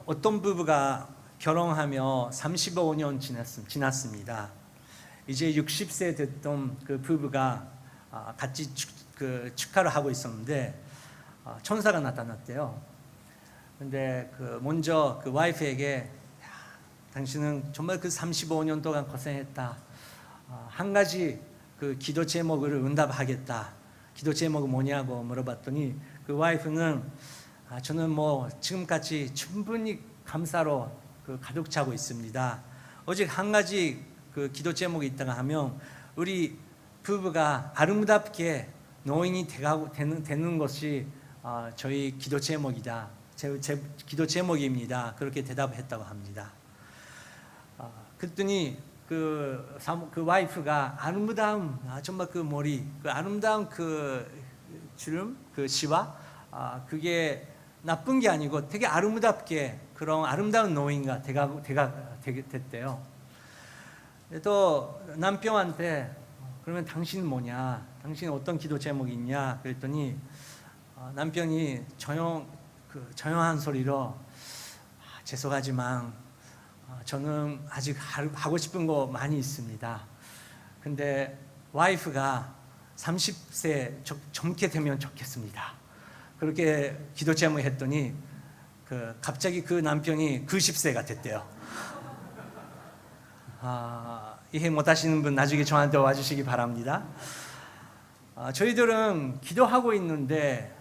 어떤 부부가 결혼하며 35년 지났습니다. 이제 60세 됐던 그 부부가 같이 축하를 하고 있었는데 천사가 나타났대요. 근데 먼저 그 와이프에게 당신은 정말 그 35년 동안 고생했다. 한 가지 그 기도 제목을 응답하겠다. 기도 제목은 뭐냐고 물어봤더니 그 와이프는 저는 뭐 지금까지 충분히 감사로 가득 차고 있습니다. 오직 한 가지 그 기도 제목이 있다가 하면 우리 부부가 아름답게 노인이 되는 것이 저희 기도 제목이다. 제 기도 제목입니다. 그렇게 대답했다고 합니다. 그랬더니 그 와이프가 아름다운 정말 그 머리, 그 아름다운 그 주름, 그 시와 그게 나쁜 게 아니고 되게 아름답게 그런 아름다운 노인가 됐대요. 또 남편한테 그러면 당신은 뭐냐? 당신은 어떤 기도 제목이 있냐? 그랬더니 남편이 조용한 소리로 죄송하지만 저는 아직 하고 싶은 거 많이 있습니다. 근데 와이프가 30세 젊게 되면 좋겠습니다. 그렇게 기도 제목 했더니 갑자기 그 남편이 90세가 됐대요. 이해 못하시는 분 나중에 저한테 와주시기 바랍니다. 저희들은 기도하고 있는데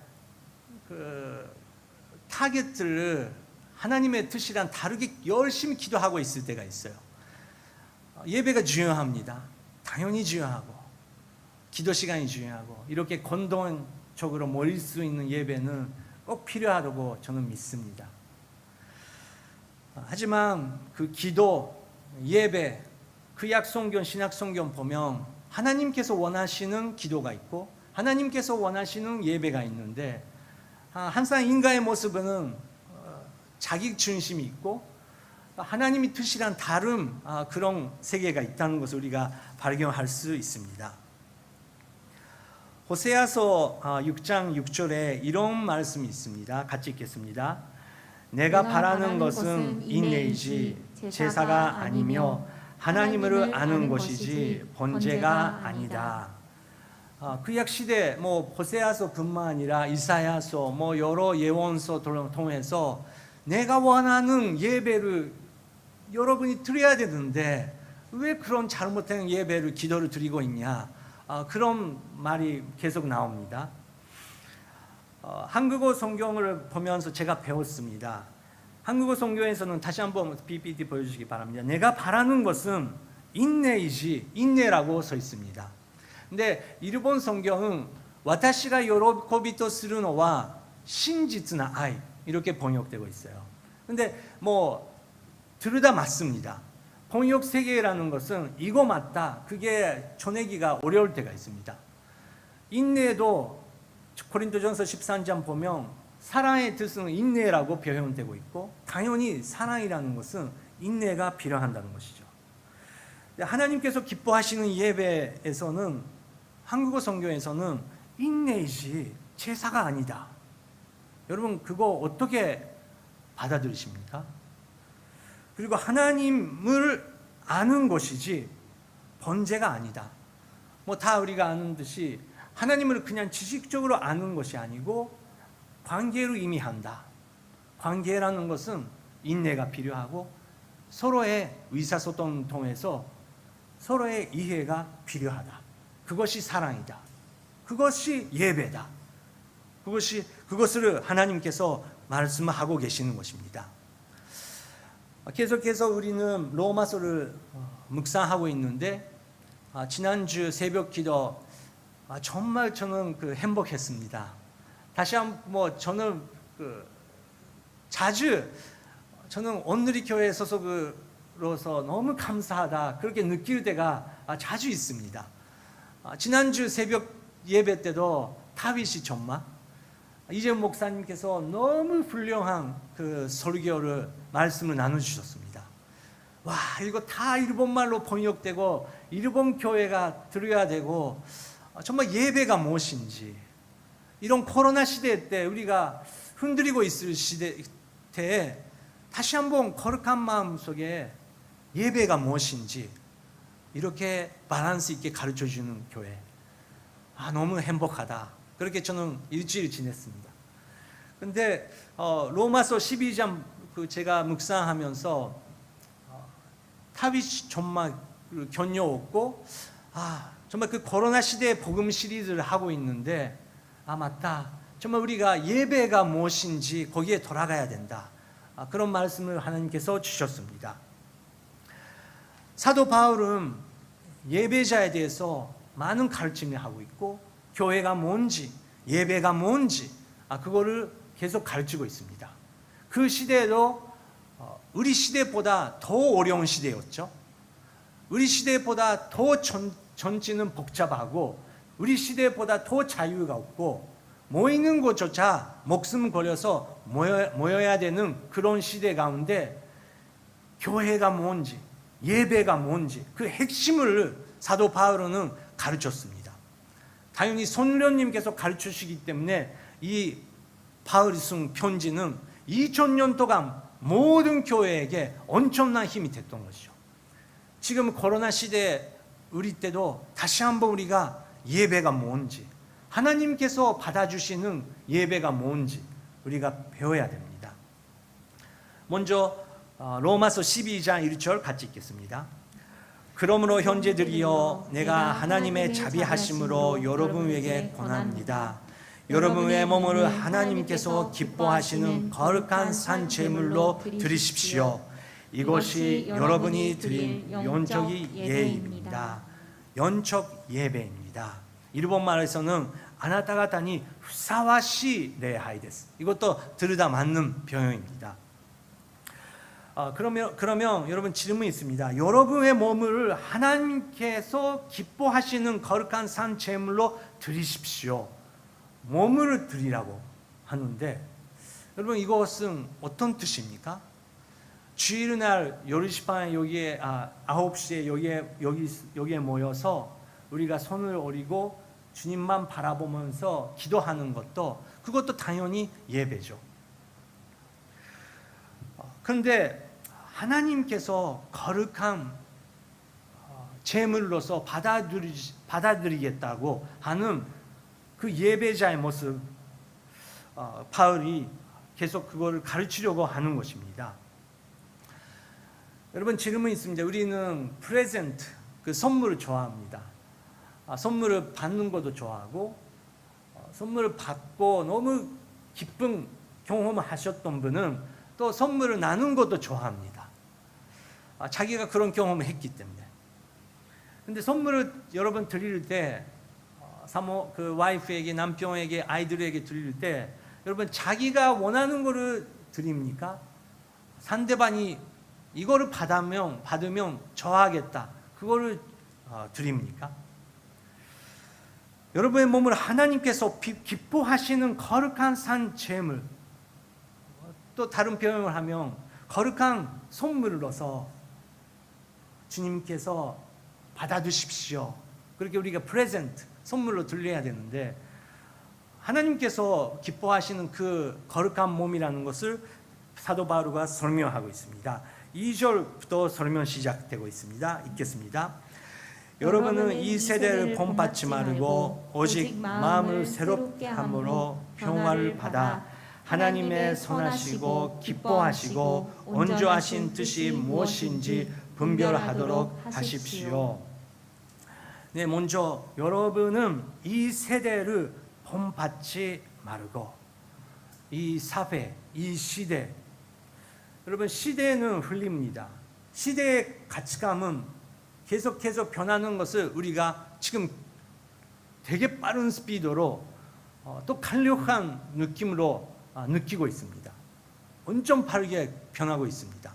타겟들을 하나님의 뜻이랑 다르게 열심히 기도하고 있을 때가 있어요. 예배가 중요합니다. 당연히 중요하고 기도 시간이 중요하고 이렇게 공동적으로 모일 수 있는 예배는 꼭 필요하다고 저는 믿습니다. 하지만 그 기도, 예배, 구약성경, 신약성경 보면 하나님께서 원하시는 기도가 있고 하나님께서 원하시는 예배가 있는데 항상 인간의 모습은 자기 중심이 있고 하나님의 뜻이란 다른 그런 세계가 있다는 것을 우리가 발견할 수 있습니다. 호세아서 6장 6절에 이런 말씀이 있습니다. 같이 읽겠습니다. 내가 바라는 것은 인내이지 제사가 아니며 하나님을 아는 것이지 번제가 아니다. 구약 시대 호세아서뿐만 아니라 이사야서 여러 예언서 통해서 내가 원하는 예배를 여러분이 드려야 되는데 왜 그런 잘못된 예배를 기도를 드리고 있냐? 그런 말이 계속 나옵니다. 한국어 성경을 보면서 제가 배웠습니다. 한국어 성경에서는 다시 한번 PPT 보여주시기 바랍니다. 내가 바라는 것은 인내이지 인내라고 써 있습니다. 근데 일본 성경은 와타시가 요로코비토 스루 노와 신지츠나 아이 이렇게 번역되고 있어요. 근데 둘 다 맞습니다. 번역 세계라는 것은 이거 맞다. 그게 전하기가 어려울 때가 있습니다. 인내도 고린도전서 13장 보면 사랑의 뜻은 인내라고 표현되고 있고 당연히 사랑이라는 것은 인내가 필요한다는 것이죠. 하나님께서 기뻐하시는 예배에서는 한국어 성경에서는 인내이지 제사가 아니다. 여러분 그거 어떻게 받아들이십니까? 그리고 하나님을 아는 것이지 번제가 아니다. 다 우리가 아는 듯이 하나님을 그냥 지식적으로 아는 것이 아니고 관계로 의미한다. 관계라는 것은 인내가 필요하고 서로의 의사소통을 통해서 서로의 이해가 필요하다. 그것이 사랑이다. 그것이 예배다. 그것을 하나님께서 말씀하고 계시는 것입니다. 계속해서 우리는 로마서를 묵상하고 있는데 지난주 새벽 기도 정말 저는 행복했습니다. 다시 한번 저는 자주 저는 온누리 교회 소속으로서 너무 감사하다 그렇게 느낄 때가 자주 있습니다. 지난주 새벽 예배 때도 타비시 정말 이재훈 목사님께서 너무 훌륭한 설교를 말씀을 나눠주셨습니다. 와 이거 다 일본말로 번역되고 일본 교회가 들어야 되고 정말 예배가 무엇인지 이런 코로나 시대 때 우리가 흔들리고 있을 시대에 다시 한번 거룩한 마음 속에 예배가 무엇인지 이렇게 밸런스 있게 가르쳐 주는 교회. 너무 행복하다. 그렇게 저는 일주일 지냈습니다. 근데 로마서 12장 제가 묵상하면서 타빗이 정말 견뎌왔고, 정말 그 코로나 시대에 복음 시리즈를 하고 있는데, 맞다. 정말 우리가 예배가 무엇인지 거기에 돌아가야 된다. 그런 말씀을 하나님께서 주셨습니다. 사도 바울은 예배자에 대해서 많은 가르침을 하고 있고, 교회가 뭔지, 예배가 뭔지, 그거를 계속 가르치고 있습니다. 그 시대도 우리 시대보다 더 어려운 시대였죠. 우리 시대보다 더 정치는 복잡하고, 우리 시대보다 더 자유가 없고, 모이는 곳조차 목숨 걸려서 모여야 되는 그런 시대 가운데 교회가 뭔지, 예배가 뭔지 그 핵심을 사도 바울은 가르쳤습니다. 당연히 손련님께서 가르치시기 때문에 이 바울이 쓴 편지는 2000년 동안 모든 교회에게 엄청난 힘이 됐던 것이죠. 지금 코로나 시대 우리 때도 다시 한번 우리가 예배가 뭔지, 하나님께서 받아주시는 예배가 뭔지 우리가 배워야 됩니다. 먼저 로마서 12장 1절 같이 읽겠습니다. 그러므로 형제들이여, 내가 하나님의 자비하심으로 여러분에게 권합니다. 여러분의 몸을 하나님께서 기뻐하시는 거룩한 산 제물로 드리십시오. 이것이 여러분이 드린 영적 예배입니다. 영적 예배입니다. 일본 말에서는 아나타가に ふさわしい礼拝です. 이것도 들으다 맞는 표현입니다. 그러면 여러분 질문이 있습니다. 여러분의 몸을 하나님께서 기뻐하시는 거룩한 산 제물로 드리십시오. 몸을 드리라고 하는데, 여러분 이것은 어떤 뜻입니까? 주일날 10시 반에 여기에 9시에 여기에 모여서 우리가 손을 올리고 주님만 바라보면서 기도하는 그것도 당연히 예배죠. 그런데 하나님께서 거룩한 제물로서 받아들이겠다고 하는 그 예배자의 모습, 바울이 계속 그거를 가르치려고 하는 것입니다. 여러분 질문이 있습니다. 우리는 프레젠트, 그 선물을 좋아합니다. 선물을 받는 것도 좋아하고, 선물을 받고 너무 기쁜 경험을 하셨던 분은 또 선물을 나눈 것도 좋아합니다. 자기가 그런 경험을 했기 때문에. 근데 선물을 여러분 드릴 때, 그 와이프에게, 남편에게, 아이들에게 드릴 때, 여러분 자기가 원하는 거를 드립니까? 상대방이 이거를 받으면 좋아하겠다, 그거를 드립니까? 여러분의 몸을 하나님께서 기뻐하시는 거룩한 산 제물, 또 다른 표현을 하면 거룩한 선물로서 주님께서 받아주십시오. 그렇게 우리가 프레젠트, 선물로 드려야 되는데, 하나님께서 기뻐하시는 그 거룩한 몸이라는 것을 사도 바울가 설명하고 있습니다. 2절부터 설명 시작되고 있습니다. 읽겠습니다. 여러분은 이 세대를 본받지 말고 오직 마음을 새롭게 함으로 평화를 받아 하나님의 선하시고 기뻐하시고 온전하신 뜻이 무엇인지 분별하도록 하십시오. 네, 먼저 여러분은 이 세대를 본받지 말고, 이 사회, 이 시대, 여러분 시대는 흘립니다. 시대의 가치관은 계속 변하는 것을 우리가 지금 되게 빠른 스피드로 또 강력한 느낌으로 느끼고 있습니다. 엄청 빠르게 변하고 있습니다.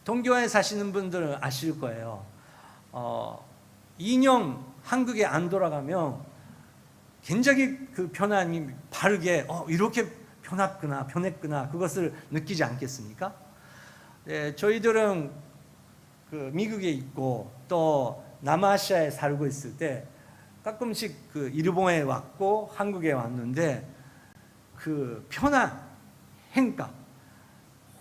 동교에 사시는 분들은 아실 거예요. 2년 한국에 안 돌아가면 굉장히 그 변함이 빠르게 이렇게 변했구나 그것을 느끼지 않겠습니까? 네, 저희들은 그 미국에 있고 또 남아시아에 살고 있을 때 가끔씩 그 일본에 왔고 한국에 왔는데 그 변화, 행가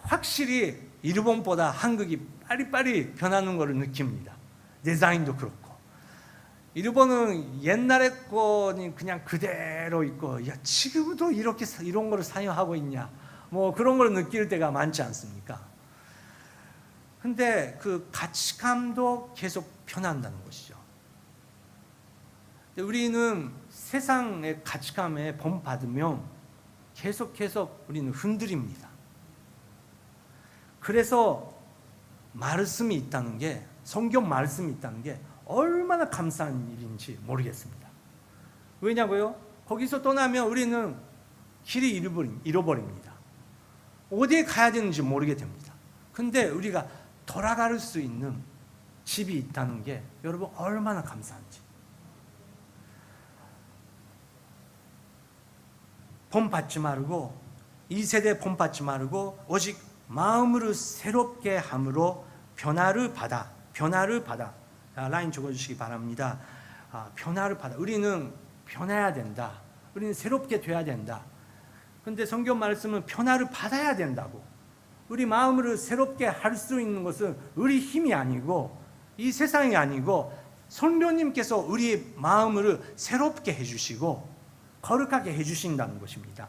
확실히 일본보다 한국이 빨리빨리 변하는 것을 느낍니다. 디자인도 그렇고. 일본은 옛날에 거는 그냥 그대로 있고, 야, 지금도 이렇게 이런 거를 사용하고 있냐, 뭐 그런 걸 느낄 때가 많지 않습니까? 근데 그 가치관도 계속 변한다는 것이죠. 우리는 세상의 가치관에 본받으면 계속 우리는 흔들립니다. 그래서 말씀이 있다는 게, 성경 말씀이 있다는 게 얼마나 감사한 일인지 모르겠습니다. 왜냐고요? 거기서 떠나면 우리는 길이 잃어버립니다. 어디에 가야 되는지 모르게 됩니다. 근데 우리가 돌아갈 수 있는 집이 있다는 게 여러분 얼마나 감사한지. 본받지 말고, 이 세대에 본받지 말고 오직 마음으로 새롭게 함으로 변화를 받아. 라인 적어주시기 바랍니다. 변화를 받아. 우리는 변해야 된다. 우리는 새롭게 돼야 된다. 근데 성경 말씀은 변화를 받아야 된다고. 우리 마음으로 새롭게 할 수 있는 것은 우리 힘이 아니고, 이 세상이 아니고, 성령님께서 우리 마음을 새롭게 해주시고 거룩하게 해주신다는 것입니다.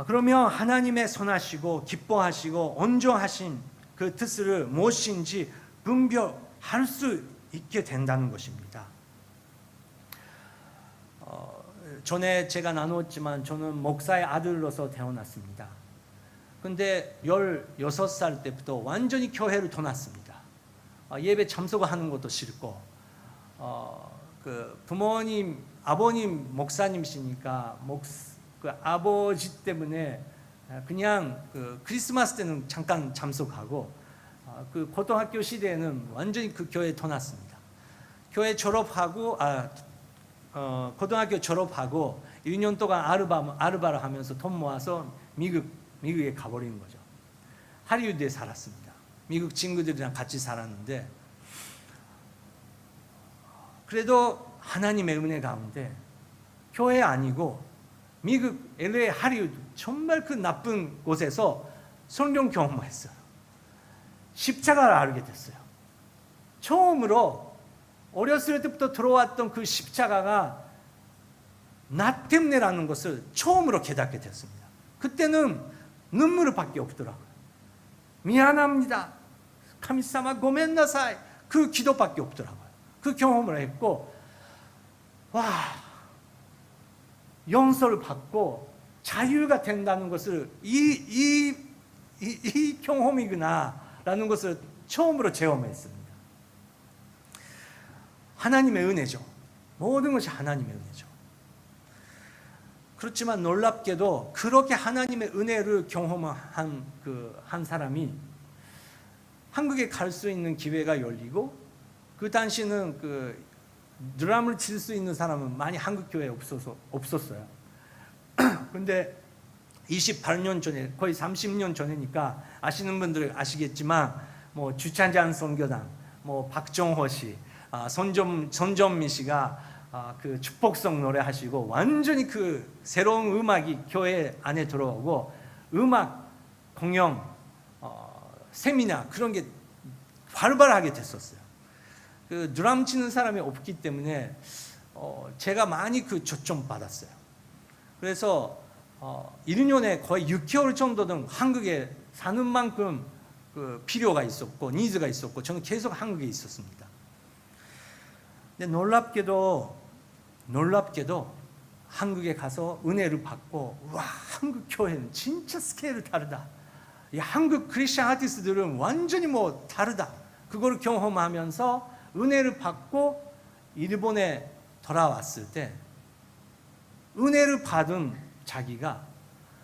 그러면 하나님의 선하시고 기뻐하시고 온전하신 그 뜻을 무엇인지 분별할 수 있게 된다는 것입니다. 전에 제가 나누었지만 저는 목사의 아들로서 태어났습니다. 근데 16살 때부터 완전히 교회를 떠났습니다. 예배 참석하는 것도 싫고, 그 부모님, 아버님 목사님이시니까 그 아버지 때문에 그냥 그 크리스마스 때는 잠깐 참석하고, 그 고등학교 시대에는 완전히 그 교회에 떠났습니다. 교회 졸업하고, 고등학교 졸업하고 1년 동안 아르바를 하면서 돈 모아서 미국에 가버리는 거죠. 할리우드에 살았습니다. 미국 친구들이랑 같이 살았는데, 그래도 하나님의 은혜 가운데 교회 아니고 미국 LA 할리우드 정말 그 나쁜 곳에서 성령 경험을 했어요. 십자가를 알게 됐어요. 처음으로 어렸을 때부터 들어왔던 그 십자가가 나 때문에라는 것을 처음으로 깨닫게 됐습니다. 그때는 눈물밖에 없더라고요. 미안합니다. 카미사마 고멘나사이. 그 기도밖에 없더라고요. 그 경험을 했고, 와, 용서를 받고 자유가 된다는 것을 이 경험이구나라는 것을 처음으로 체험했습니다. 하나님의 은혜죠. 모든 것이 하나님의 은혜죠. 그렇지만 놀랍게도 그렇게 하나님의 은혜를 경험한 한 사람이 한국에 갈 수 있는 기회가 열리고, 그 당시는 그 드럼을 칠 수 있는 사람은 많이 한국 교회에 없었어요. 근데 28년 전에, 거의 30년 전이니까 아시는 분들은 아시겠지만, 뭐 주찬장 선교단, 뭐 박정호 씨, 손정민 씨가 그 축복성 노래하시고 완전히 그 새로운 음악이 교회 안에 들어오고, 음악 공연, 세미나 그런 게 활발하게 됐었어요. 그 드럼 치는 사람이 없기 때문에 제가 많이 그 초점 받았어요. 그래서 1년에 거의 6개월 정도는 한국에 사는 만큼 그 필요가 있었고 니즈가 있었고, 저는 계속 한국에 있었습니다. 근데 놀랍게도 한국에 가서 은혜를 받고, 와, 한국 교회는 진짜 스케일이 다르다. 이 한국 크리스천 아티스트들은 완전히 뭐 다르다. 그걸 경험하면서 은혜를 받고 일본에 돌아왔을 때, 은혜를 받은 자기가,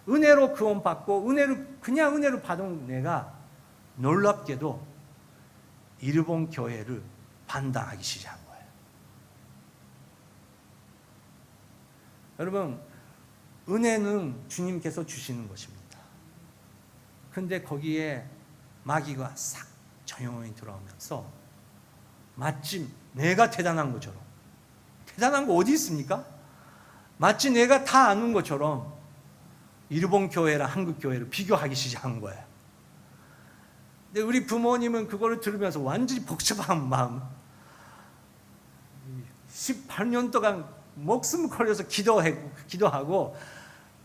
은혜로 구원받고 그냥 은혜를 받은 내가 놀랍게도 일본 교회를 반당하기 시작한 거예요. 여러분, 은혜는 주님께서 주시는 것입니다. 근데 거기에 마귀가 싹 조용히 들어오면서 마치 내가 대단한 것처럼, 대단한 거 어디 있습니까? 마치 내가 다 아는 것처럼 일본 교회랑 한국 교회를 비교하기 시작한 거예요. 근데 우리 부모님은 그거를 들으면서 완전히 복잡한 마음, 18년 동안 목숨 걸려서 기도하고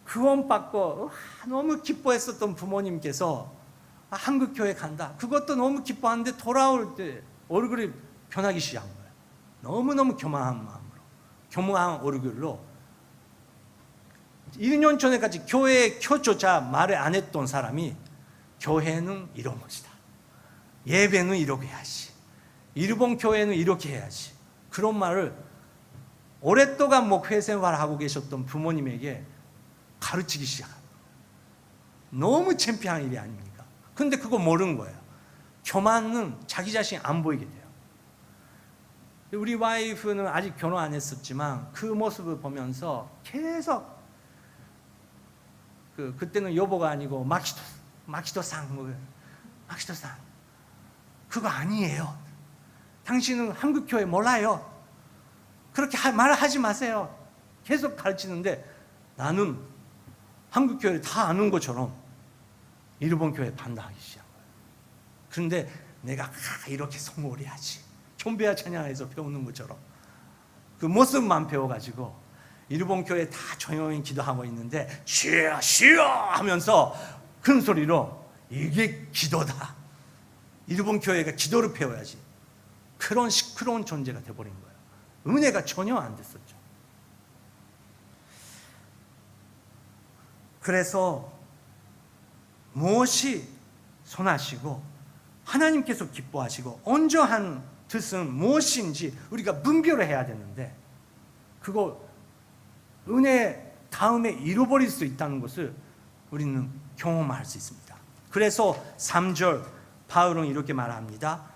구원 받고 너무 기뻐했었던 부모님께서 한국 교회 간다. 그것도 너무 기뻐하는데 돌아올 때 얼굴이 변하기 시작한 거예요. 너무너무 교만한 마음으로, 교만한 얼굴로 1년 전에까지 교회에 켜조차 말을 안 했던 사람이 교회는 이런 것이다. 예배는 이렇게 해야지. 일본 교회는 이렇게 해야지. 그런 말을 오랫동안 목회 생활하고 계셨던 부모님에게 가르치기 시작합니다. 너무 창피한 일이 아닙니까? 근데 그거 모르는 거예요. 교만은 자기 자신이 안 보이게 돼요. 우리 와이프는 아직 결혼 안 했었지만 그 모습을 보면서 계속 그때는 여보가 아니고 마키토상 그거 아니에요. 당신은 한국 교회 몰라요. 그렇게 말을 하지 마세요. 계속 가르치는데 나는 한국 교회를 다 아는 것처럼 일본 교회 반대하기 시작한 거예요. 그런데 내가 이렇게 성공을 해야지. 경배와 찬양에서 배우는 것처럼 그 모습만 배워가지고 일본 교회 다 조용히 기도하고 있는데 쉬어 하면서 큰 소리로 이게 기도다. 일본 교회가 기도를 배워야지. 그런 시끄러운 존재가 돼버린 거예요. 은혜가 전혀 안 됐었죠. 그래서 무엇이 선하시고 하나님께서 기뻐하시고 온전한 뜻은 무엇인지 우리가 분별을 해야 되는데 그거 은혜 다음에 잃어버릴 수 있다는 것을 우리는 경험할 수 있습니다. 그래서 3절 바울은 이렇게 말합니다.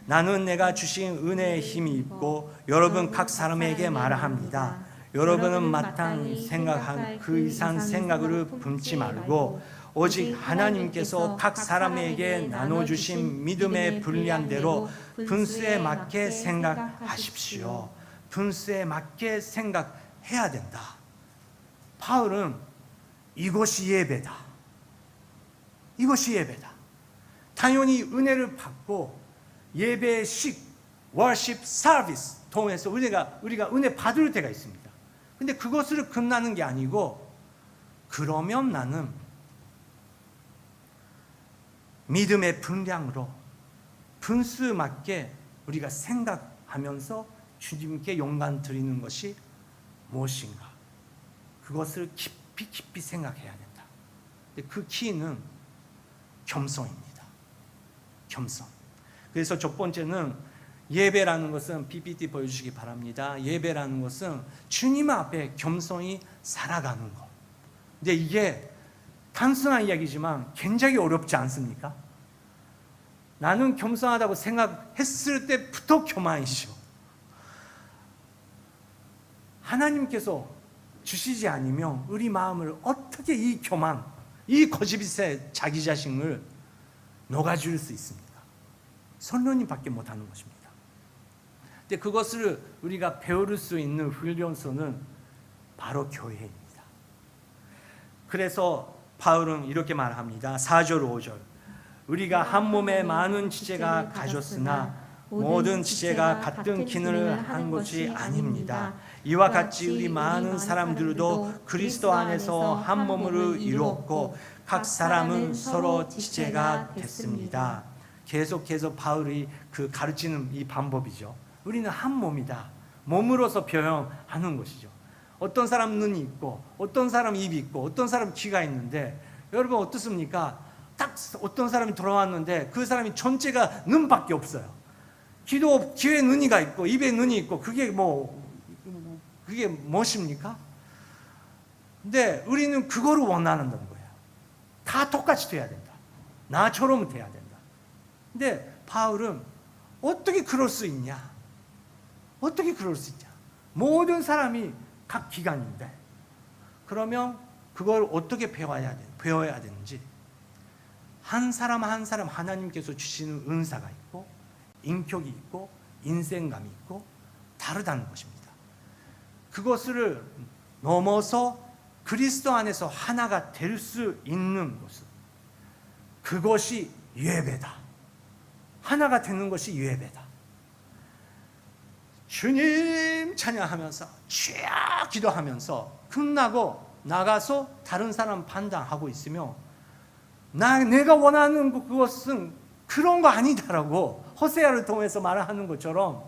나는 내가 주신 은혜의 힘이 있고 여러분 각 사람에게 말합니다. 여러분은 마땅히 생각한 그 이상 생각으로 품지 말고 오직 하나님께서 각 사람에게 나눠주신 믿음의 분량대로 분수에 맞게 생각하십시오. 분수에 맞게 생각해야 된다. 바울은 이것이 예배다. 이것이 예배다. 당연히 은혜를 받고 예배식, worship service 통해서 우리가 은혜 받을 때가 있습니다. 근데 그것을 끝나는 게 아니고 그러면 나는 믿음의 분량으로 분수 맞게 우리가 생각하면서 주님께 영광 드리는 것이 무엇인가? 그것을 깊이 생각해야 된다. 근데 그 키는 겸손입니다. 겸손. 그래서 첫 번째는 예배라는 것은 PPT 보여주시기 바랍니다. 예배라는 것은 주님 앞에 겸손히 살아가는 것. 근데 이게 단순한 이야기지만 굉장히 어렵지 않습니까? 나는 겸손하다고 생각했을 때부터 교만이시오. 하나님께서 주시지 않으면 우리 마음을 어떻게 이 교만, 이 거짓의 자기 자신을 녹아줄 수 있습니까? 성령님밖에 못하는 것입니다. 근데 그것을 우리가 배울 수 있는 훈련소는 바로 교회입니다. 그래서 바울은 이렇게 말합니다. 4절 5절 우리가 한 몸에 많은 지체가 가졌으나 모든 지체가 같은 기능을 한 것이 아닙니다. 이와 같이 우리 많은 사람들도 그리스도 안에서 한 몸으로 이루었고 각 사람은 서로 지체가 됐습니다. 계속해서 바울이 그 가르치는 이 방법이죠. 우리는 한 몸이다. 몸으로서 표현하는 것이죠. 어떤 사람 눈이 있고 어떤 사람 입이 있고 어떤 사람 귀가 있는데 여러분 어떻습니까? 딱 어떤 사람이 돌아왔는데 그 사람이 전체가 눈밖에 없어요. 귀에 눈이가 있고 입에 눈이 있고 그게 무엇입니까? 근데 우리는 그거를 원하는 거예요. 다 똑같이 돼야 된다. 나처럼 돼야 된다. 근데 바울은 어떻게 그럴 수 있냐? 어떻게 그럴 수 있냐? 모든 사람이 각 기관인데 그러면 그걸 어떻게 배워야 되는지 한 사람 한 사람 하나님께서 주시는 은사가 있고 인격이 있고 인생감이 있고 다르다는 것입니다. 그것을 넘어서 그리스도 안에서 하나가 될 수 있는 것은 그것이 예배다. 하나가 되는 것이 예배다. 주님 찬양하면서 쭉 기도하면서 끝나고 나가서 다른 사람 판단하고 있으며 내가 원하는 그것은 그런 거 아니다라고 호세아를 통해서 말하는 것처럼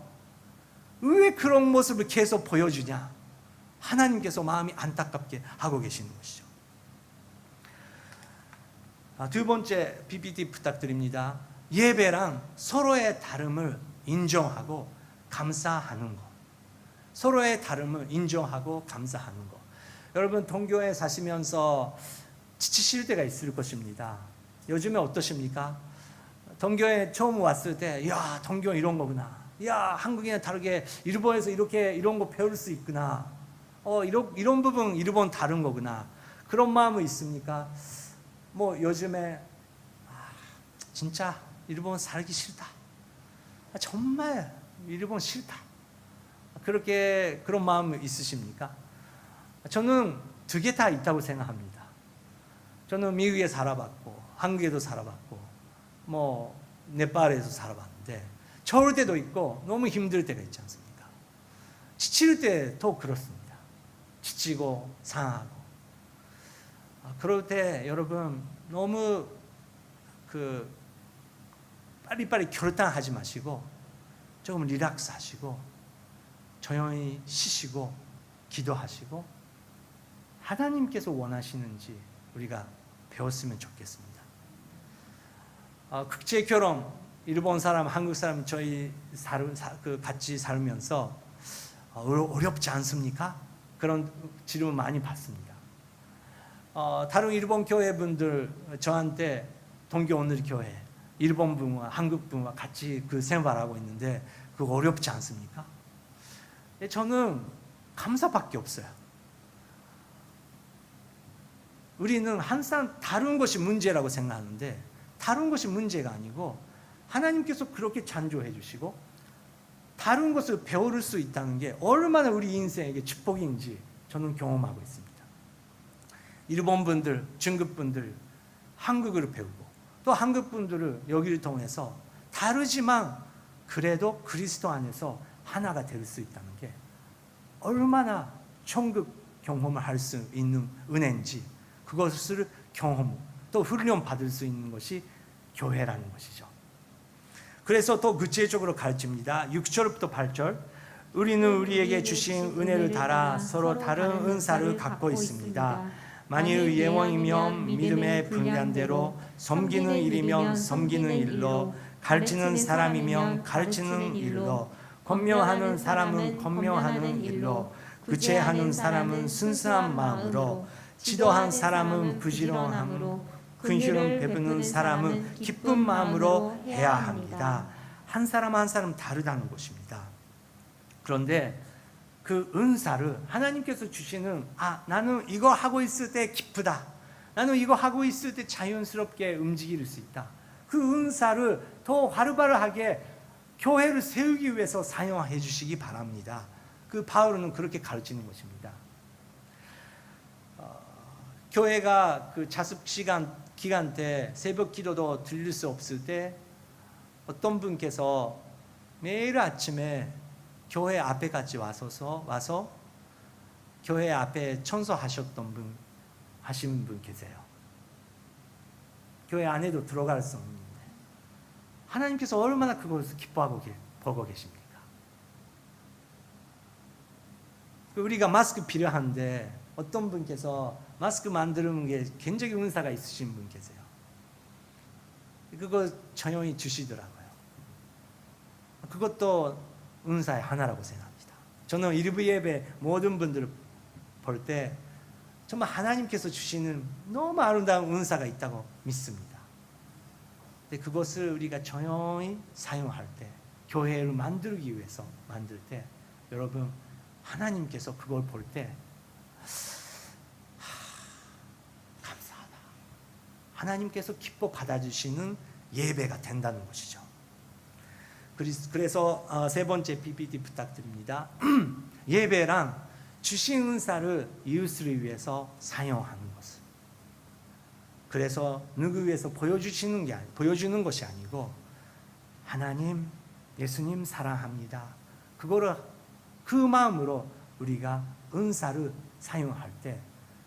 왜 그런 모습을 계속 보여주냐? 하나님께서 마음이 안타깝게 하고 계시는 것이죠. 두 번째 PPT 부탁드립니다. 예배란 서로의 다름을 인정하고 감사하는 것. 서로의 다름을 인정하고 감사하는 것. 여러분 동교에 사시면서 지치실 때가 있을 것입니다. 요즘에 어떠십니까? 동교에 처음 왔을 때, 야, 동교 이런 거구나. 야, 한국이랑 다르게 일본에서 이런 거 배울 수 있구나. 이런 부분 일본 다른 거구나. 그런 마음이 있습니까? 요즘에 진짜 일본 살기 싫다. 정말 일본 싫다. 그런 마음이 있으십니까? 저는 두 개 다 있다고 생각합니다. 저는 미국에 살아봤고 한국에도 살아봤고 네팔에서 살아봤는데 좋을 때도 있고 너무 힘들 때가 있지 않습니까? 지칠 때도 그렇습니다. 지치고 상하고 그럴 때 여러분 너무 빨리빨리 결단하지 마시고 조금 릴렉스 하시고 조용히 쉬시고 기도하시고 하나님께서 원하시는지 우리가 배웠으면 좋겠습니다. 국제 결혼 일본 사람, 한국 사람 저희 같이 살면서 어렵지 않습니까? 그런 질문 많이 받습니다. 다른 일본 교회 분들 저한테 동교 오늘 교회 일본 분과 한국 분과 같이 생활하고 있는데 그거 어렵지 않습니까? 저는 감사밖에 없어요. 우리는 항상 다른 것이 문제라고 생각하는데 다른 것이 문제가 아니고 하나님께서 그렇게 창조해 주시고 다른 것을 배울 수 있다는 게 얼마나 우리 인생에게 축복인지 저는 경험하고 있습니다. 일본 분들, 중국 분들 한국어를 배우고 또 한국 분들을 여기를 통해서 다르지만 그래도 그리스도 안에서 하나가 될 수 있다는 게 얼마나 천국 경험을 할 수 있는 은혜인지 그것을 경험 또 훈련 받을 수 있는 것이 교회라는 것이죠. 그래서 또 구체적으로 가르칩니다. 6절부터 8절 우리는 우리에게 주신 은혜를 따라 서로 다른 은사를 갖고 있습니다. 만일 예언이면 믿음의 분량대로, 섬기는 일이면 섬기는 일로, 가르치는 사람이면 가르치는 일로, 권면하는 사람은 권면하는 일로, 구제하는 사람은 순수한 마음으로, 지도한 사람은 부지런함으로, 근심을 베푸는 사람은 기쁜 마음으로 해야 합니다. 한 사람 한 사람 다르다는 것입니다. 그런데 그 은사를 하나님께서 주시는 나는 이거 하고 있을 때 기쁘다. 나는 이거 하고 있을 때 자연스럽게 움직일 수 있다. 그 은사를 더 활발하게 교회를 세우기 위해서 사용해 주시기 바랍니다. 그 바울은 그렇게 가르치는 것입니다. 교회가 그 자습 기간 때 새벽 기도도 드릴 수 없을 때 어떤 분께서 매일 아침에 교회 앞에까지 와서 교회 앞에 청소하셨던 분 하신 분 계세요. 교회 안에도 들어갈 수 없는데 하나님께서 얼마나 그것을 기뻐하고 보고 계십니까? 우리가 마스크 필요한데 어떤 분께서 마스크 만드는 게 굉장히 은사가 있으신 분 계세요. 그거 조용히 주시더라고요. 그것도 은사의 하나라고 생각합니다. 저는 일부 예배 모든 분들을 볼 때 정말 하나님께서 주시는 너무 아름다운 은사가 있다고 믿습니다. 근데 그것을 우리가 조용히 사용할 때 교회를 만들기 위해서 만들 때 여러분 하나님께서 그걸 볼 때 감사하다. 하나님께서 기뻐 받아주시는 예배가 된다는 것이죠. 그래서 세 번째 PPT 부탁드립니다. 예배란 주신 은사를 이웃을 위해서 사용하는 것을. 그래서 누구 위해서 보여주는 것이 아니고 하나님, 예수님 사랑합니다. 그거를 그 마음으로 우리가 은사를 사용할 때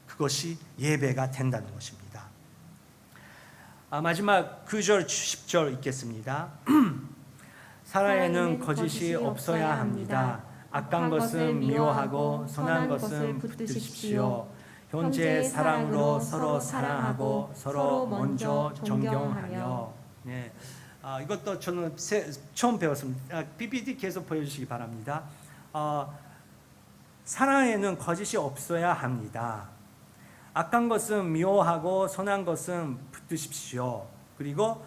그것이 예배가 된다는 것입니다. 마지막 9절 10절 읽겠습니다. 사랑에는 거짓이 없어야 합니다. 악한 것은 미워하고 선한 것은 붙드십시오. 현재 사랑으로 서로 사랑하고 서로 먼저 존경하며. 네. 이것도 저는 처음 배웠습니다. PPT 계속 보여주시기 바랍니다. 사랑에는 거짓이 없어야 합니다. 악한 것은 미워하고 선한 것은 붙드십시오. 그리고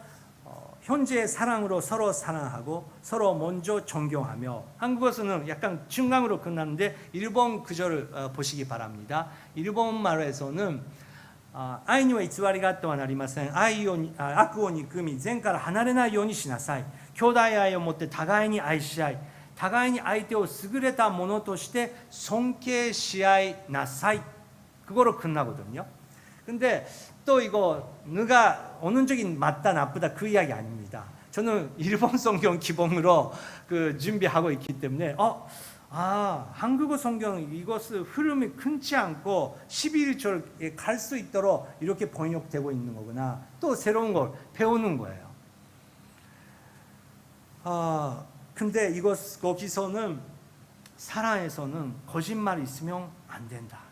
현재의 사랑으로 서로 사랑하고 서로 먼저 존경하며. 한국어서는 약간 중간으로 끝났는데 일본 구절을 보시기 바랍니다. 일본 말에서는 愛には偽りがあってはなりません。悪を憎み善から離れないようにしなさい。兄弟愛を持って互いに愛し合い、互いに相手を優れたものとして尊敬し合いなさい. 그거로 끝나거든요. 근데 또 이거 누가 어느 쪽이 맞다 나쁘다 그 이야기 아닙니다. 저는 일본 성경 기본으로 준비하고 있기 때문에 한국어 성경 이것을 흐름이 끊지 않고 11절에 갈 수 있도록 이렇게 번역되고 있는 거구나. 또 새로운 걸 배우는 거예요. 근데 거기서는 사랑에서는 거짓말이 있으면 안 된다.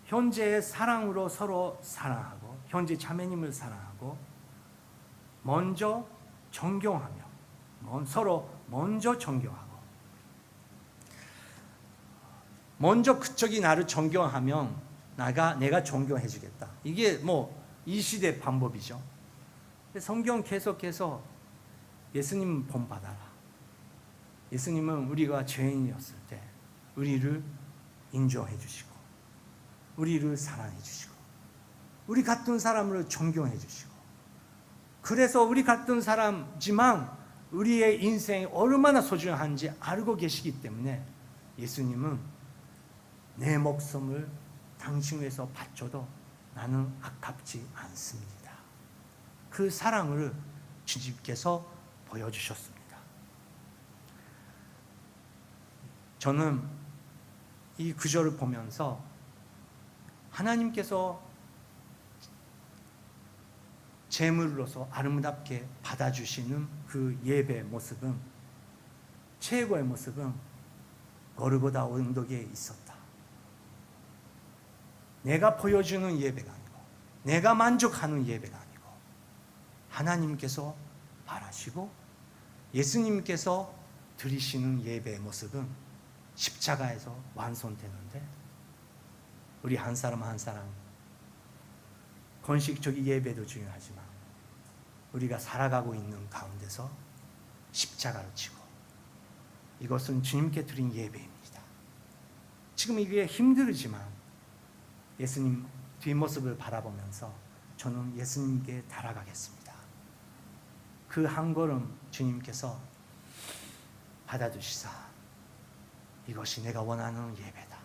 현재의 사랑으로 서로 사랑하고 현재 자매님을 사랑하고 먼저 존경하며 서로 먼저 존경하고 먼저 그쪽이 나를 존경하면 내가 존경해 주겠다. 이게 이 시대 방법이죠. 성경 계속해서 예수님 본받아라. 예수님은 우리가 죄인이었을 때 우리를 인정해 주시고 우리를 사랑해 주시고 우리 같은 사람을 존경해 주시고 그래서 우리 같은 사람지만 우리의 인생이 얼마나 소중한지 알고 계시기 때문에 예수님은 내 목숨을 당신 위해서 바쳐도 나는 아깝지 않습니다. 그 사랑을 주님께서 보여주셨습니다. 저는 이 구절을 보면서 하나님께서 제물로서 아름답게 받아주시는 그 예배의 모습은 최고의 모습은 고르고다 언덕에 있었다. 내가 보여주는 예배가 아니고 내가 만족하는 예배가 아니고 하나님께서 바라시고 예수님께서 드리시는 예배의 모습은 십자가에서 완성되는데 우리 한 사람 한 사람 건식적인 예배도 중요하지만 우리가 살아가고 있는 가운데서 십자가를 지고 이것은 주님께 드린 예배입니다. 지금 이게 힘들지만 예수님 뒷모습을 바라보면서 저는 예수님께 달아가겠습니다. 그 한 걸음 주님께서 받아주시사 이것이 내가 원하는 예배다.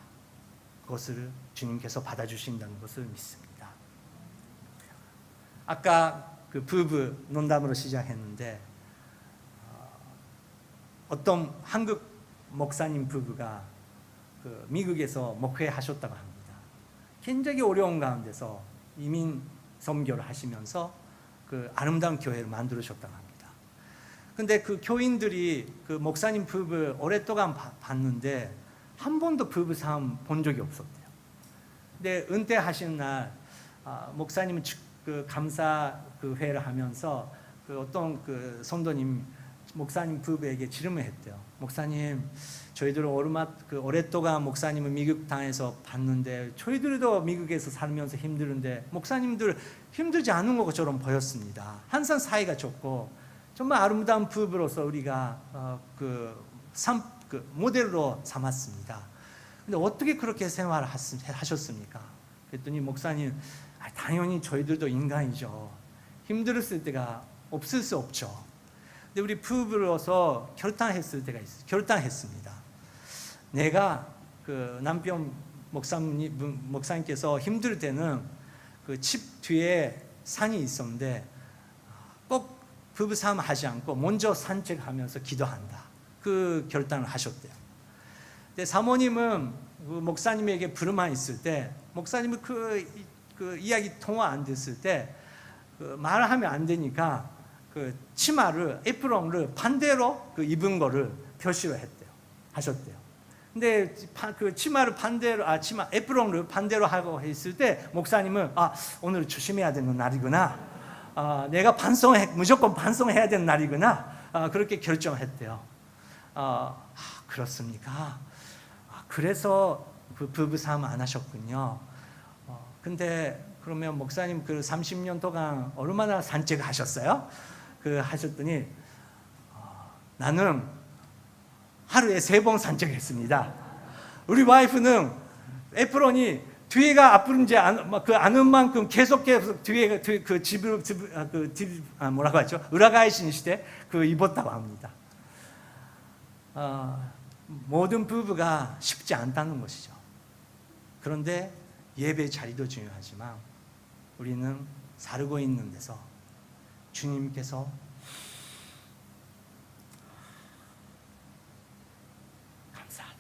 그것을 주님께서 받아주신다는 것을 믿습니다. 아까 그 부부 농담으로 시작했는데 어떤 한국 목사님 부부가 미국에서 목회하셨다고 합니다. 굉장히 어려운 가운데서 이민 선교를 하시면서 그 아름다운 교회를 만들으셨다고 합니다. 근데 그 교인들이 그 목사님 부부 오랫동안 봤는데 한 번도 부부 싸움 본 적이 없었대요. 근데 은퇴하신 날 목사님은 그 감사 그 회를 하면서 그 어떤 그 성도님 목사님 부부에게 질문을 했대요. 목사님, 저희들은 오랫동안 목사님을 미국 땅에서 봤는데 저희들도 미국에서 살면서 힘드는데 목사님들 힘들지 않은 것처럼 보였습니다. 항상 사이가 좋고 정말 아름다운 부부로서 우리가 모델로 삼았습니다. 근데 어떻게 그렇게 생활을 하셨습니까? 그랬더니 목사님, 당연히 저희들도 인간이죠. 힘들었을 때가 없을 수 없죠. 근데 우리 부부로서 결단했을 때가 있어요. 결단했습니다. 내가 그 남편 목사님께서 힘들 때는 그 집 뒤에 산이 있었는데 꼭 부부싸움 하지 않고 먼저 산책하면서 기도한다. 그 결단을 하셨대요. 근데 사모님은 그 목사님에게 부르만 있을 때 목사님은 그 이야기 통화 안 됐을 때 그 말하면 안 되니까 그 치마를 에프론을 반대로 그 입은 거를 표시를 하셨대요. 근데 그 치마를 반대로 에프론을 반대로 하고 했을 때 목사님은 오늘 조심해야 되는 날이구나. 내가 무조건 반성해야 되는 날이구나. 그렇게 결정했대요. 그렇습니까? 그래서 부부싸움 안 하셨군요. 근데 그러면 목사님 그 30년 동안 얼마나 산책하셨어요? 하셨더니 나는 하루에 3번 산책했습니다. 우리 와이프는 에프론이 뒤에가 아픈지 아는 만큼 계속 뒤에 그 집을 뭐라고 하죠? 으라가이신 시대 입었다고 합니다. 모든 부부가 쉽지 않다는 것이죠. 그런데 예배 자리도 중요하지만 우리는 살고 있는 데서 주님께서 감사하다,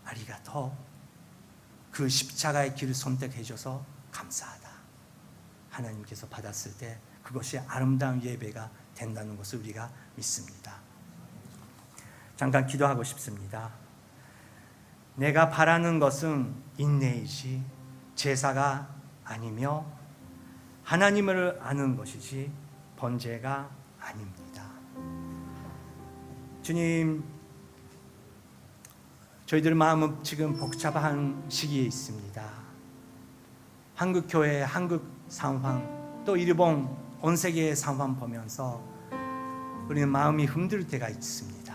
아리가토, 그 십자가의 길을 선택해 줘서 감사하다, 하나님께서 받았을 때 그것이 아름다운 예배가 된다는 것을 우리가 믿습니다. 잠깐 기도하고 싶습니다. 내가 바라는 것은 인내이지 제사가 아니며 하나님을 아는 것이지 번제가 아닙니다. 주님, 저희들 마음은 지금 복잡한 시기에 있습니다. 한국 교회, 한국 상황, 또 일본, 온 세계의 상황 보면서 우리는 마음이 흔들 때가 있습니다.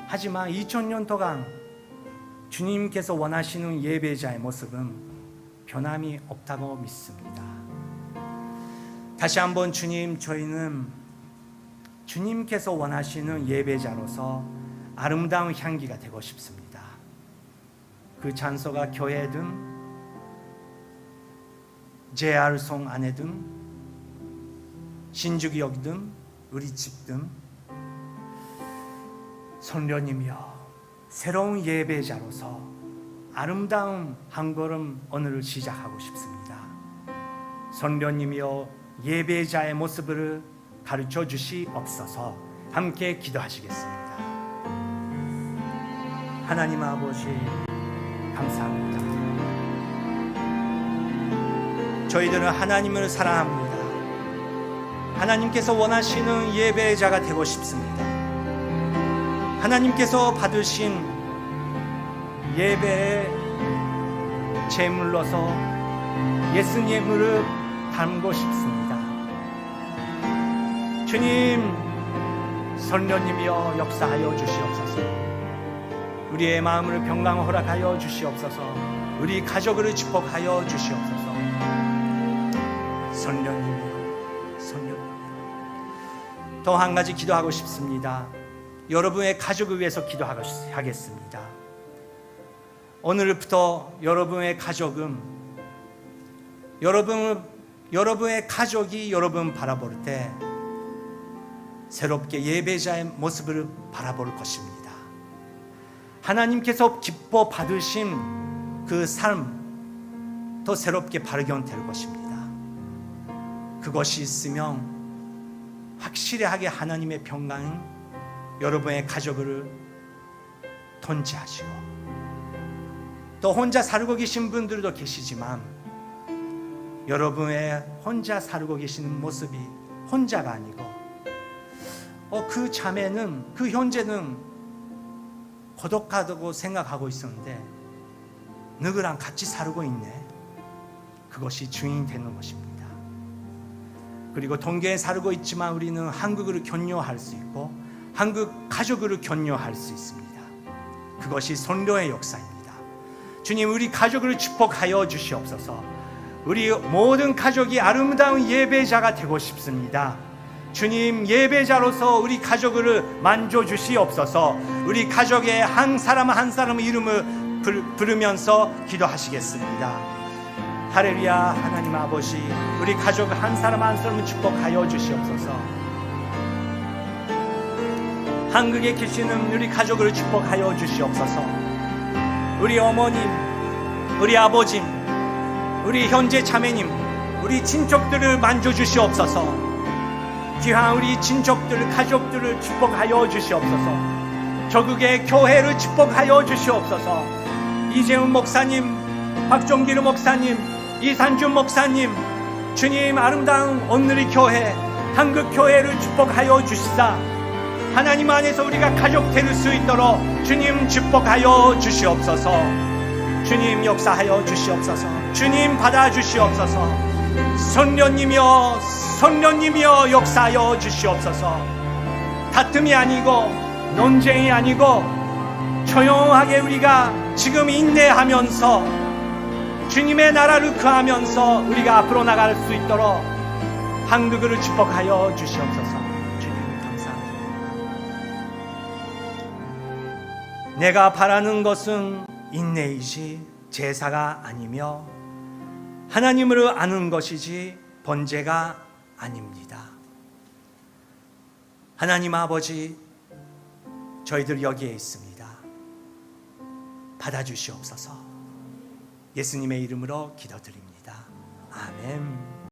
하지만 2000년 동안 주님께서 원하시는 예배자의 모습은 변함이 없다고 믿습니다. 다시 한번 주님, 저희는 주님께서 원하시는 예배자로서 아름다운 향기가 되고 싶습니다. 그 장소가 교회든 JR송 안에든 신주기역이든 우리 집든 성령님이여, 새로운 예배자로서 아름다운 한 걸음 오늘을 시작하고 싶습니다. 성령님이여, 예배자의 모습을 가르쳐 주시옵소서. 함께 기도하시겠습니다. 하나님 아버지, 감사합니다. 저희들은 하나님을 사랑합니다. 하나님께서 원하시는 예배자가 되고 싶습니다. 하나님께서 받으신 예배의 제물로서 예수님을 닮고 싶습니다. 주님, 성령님이여 역사하여 주시옵소서. 우리의 마음을 평강 허락하여 주시옵소서. 우리 가족을 축복하여 주시옵소서. 성령님이여, 성령님이여. 또 한 가지 기도하고 싶습니다. 여러분의 가족을 위해서 기도하겠습니다. 오늘부터 여러분의 가족은 여러분의 가족이 여러분 바라볼 때 새롭게 예배자의 모습을 바라볼 것입니다. 하나님께서 기뻐 받으신 그 삶 더 새롭게 발견될 것입니다. 그것이 있으면 확실하게 하나님의 평강은 여러분의 가족을 통치하시고, 또 혼자 살고 계신 분들도 계시지만 여러분의 혼자 살고 계시는 모습이 혼자가 아니고 그 자매는, 그 형제는 고독하다고 생각하고 있었는데 누구랑 같이 살고 있네. 그것이 주인이 되는 것입니다. 그리고 동교에 살고 있지만 우리는 한국을 격려할 수 있고 한국 가족을 격려할 수 있습니다. 그것이 성령의 역사입니다. 주님, 우리 가족을 축복하여 주시옵소서. 우리 모든 가족이 아름다운 예배자가 되고 싶습니다. 주님, 예배자로서 우리 가족을 만져주시옵소서. 우리 가족의 한 사람 한 사람 이름을 부르면서 기도하시겠습니다. 할렐루야. 하나님 아버지, 우리 가족 한 사람 한 사람을 축복하여 주시옵소서. 한국에 계시는 우리 가족을 축복하여 주시옵소서. 우리 어머님, 우리 아버님, 우리 형제 자매님, 우리 친척들을 만져주시옵소서. 귀한 우리 친척들, 가족들을 축복하여 주시옵소서. 저국의 교회를 축복하여 주시옵소서. 이재훈 목사님, 박종기르 목사님, 이산준 목사님, 주님, 아름다운 오늘의 교회, 한국교회를 축복하여 주시사 하나님 안에서 우리가 가족 될 수 있도록 주님 축복하여 주시옵소서. 주님 역사하여 주시옵소서. 주님 받아주시옵소서. 성령님이여 역사하여 주시옵소서. 다툼이 아니고 논쟁이 아니고 조용하게 우리가 지금 인내하면서 주님의 나라를 구하면서 우리가 앞으로 나갈 수 있도록 한국을 축복하여 주시옵소서. 주님 감사합니다. 내가 바라는 것은 인내이지 제사가 아니며 하나님을 아는 것이지 번제가 아닙니다. 하나님 아버지, 저희들 여기에 있습니다. 받아주시옵소서. 예수님의 이름으로 기도드립니다. 아멘.